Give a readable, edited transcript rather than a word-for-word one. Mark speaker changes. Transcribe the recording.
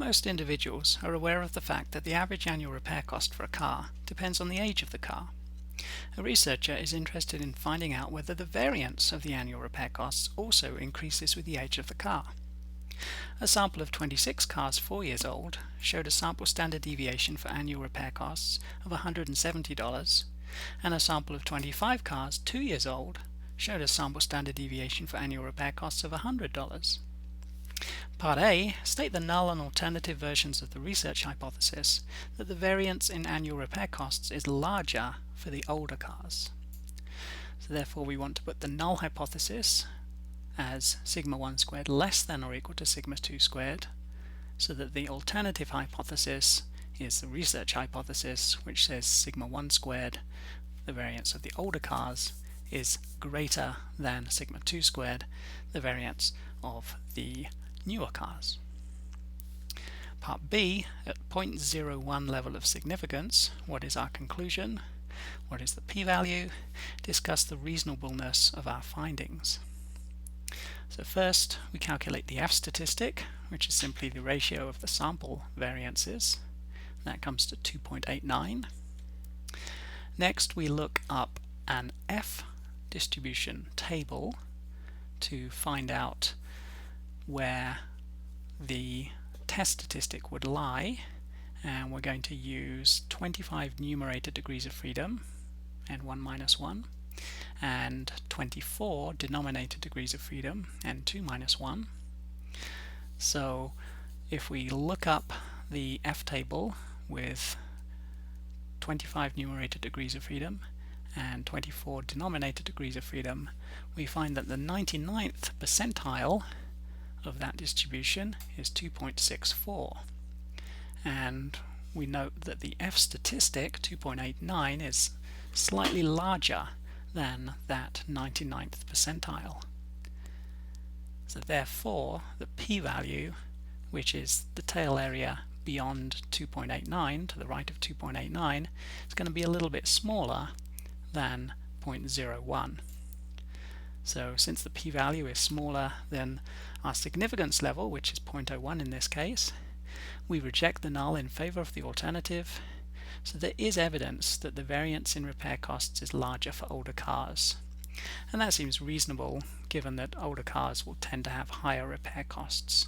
Speaker 1: Most individuals are aware of the fact that the average annual repair cost for a car depends on the age of the car. A researcher is interested in finding out whether the variance of the annual repair costs also increases with the age of the car. A sample of 26 cars 4 years old showed a sample standard deviation for annual repair costs of $170, and a sample of 25 cars 2 years old showed a sample standard deviation for annual repair costs of $100. Part A state the null and alternative versions of the research hypothesis that the variance in annual repair costs is larger for the older cars. So therefore we want to put the null hypothesis as sigma 1 squared less than or equal to sigma 2 squared, so that the alternative hypothesis is the research hypothesis, which says sigma 1 squared, the variance of the older cars, is greater than sigma 2 squared, the variance of the newer cars. Part B, at 0.01 level of significance, what is our conclusion? What is the p-value? Discuss the reasonableness of our findings. So first we calculate the F statistic, which is simply the ratio of the sample variances. That comes to 2.89. Next we look up an F distribution table to find out where the test statistic would lie, and we're going to use 25 numerator degrees of freedom, n1 minus 1, and 24 denominator degrees of freedom, n2 minus 1. So if we look up the F table with 25 numerator degrees of freedom and 24 denominator degrees of freedom, we find that the 99th percentile of that distribution is 2.64, and we note that the F statistic 2.89 is slightly larger than that 99th percentile. So therefore the p-value, which is the tail area beyond 2.89 to the right of 2.89, is going to be a little bit smaller than 0.01. So since the p-value is smaller than our significance level, which is 0.01 in this case, we reject the null in favor of the alternative. So there is evidence that the variance in repair costs is larger for older cars. And that seems reasonable given that older cars will tend to have higher repair costs.